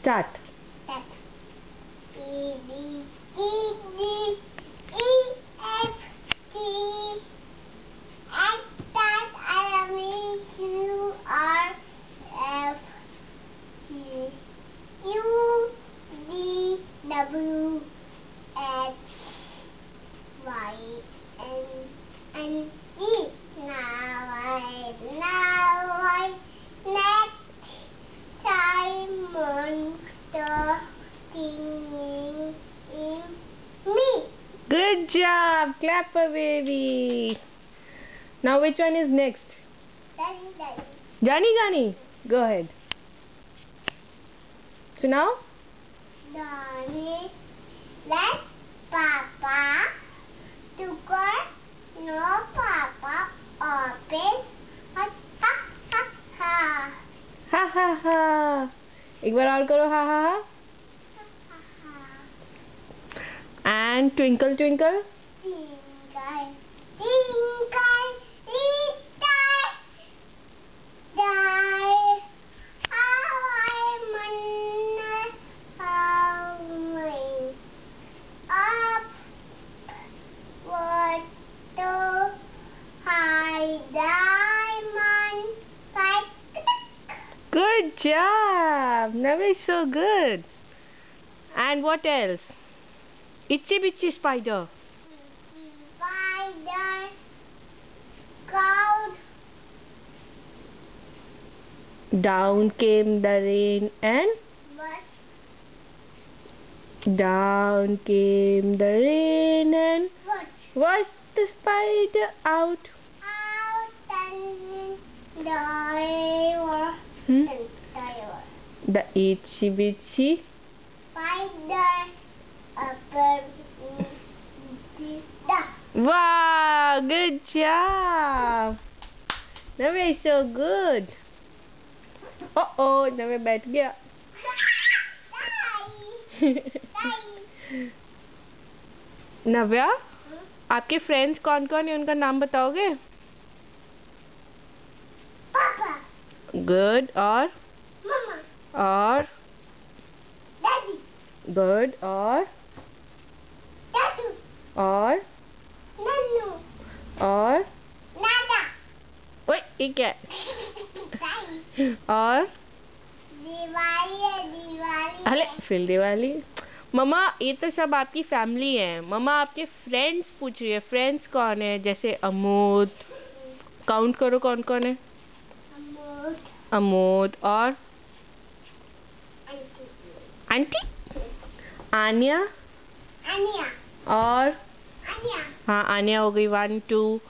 Start. F E D E G E F G H I M Q R F T U V W X Y and Z. Now next time monster singing in me. Good job. Clap for baby. Now which one is next? Daddy. Johnny Gani. Go ahead. So now? Daddy. Let Papa sugar. No Papa open. Ha ha ha ha. Ha ha ha. एक बार और करो हा हा हा. And twinkle twinkle. Twinkle, twinkle, little star, how I wonder how many upward to high diamond fight. Good job. Now it's so good. And what else? Itsy bitsy spider. Spider, cloud, Down came the rain and but down came the rain and washed the spider out. out and the river. Hmm? And the river. The itsy bitsy. Spider, a bird, Wow, good job. Now it's so good. Oh, now मैं बैठ गया. नव्या, आपके friends कौन कौन है उनका नाम बताओगे? Papa, गुड और Mama, Daddy, गुड और Dadu, Nanu, और Nana, ओए ये क्या है? Daddy. और दिवाली है दिवाली अरे है। फिर दिवाली. मम्मा ये तो सब आपकी फैमिली है. मम्मा आपके फ्रेंड्स पूछ रही है. फ्रेंड्स कौन है? जैसे अमोद. काउंट करो कौन कौन है. अमोद, अमोद और आंटी, आंटी. आन्या अनिया, और अनिया, हाँ आन्या हो गई 1 2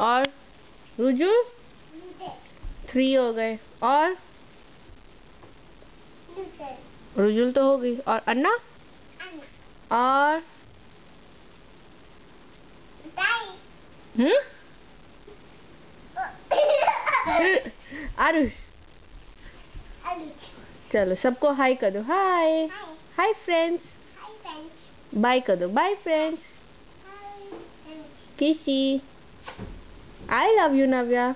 और रुजु लुटे, 3 हो गए और लुटे, रुजुल तो हो गई और अन्ना अन्ना, और दाई, आरुष. आलूच, चलो सबको हाय कर दो. Hi hi, hi friends. Hi friends, bye कर दो. Bye friends. हाय फ्रेंड्स, किसी. I love you Navya.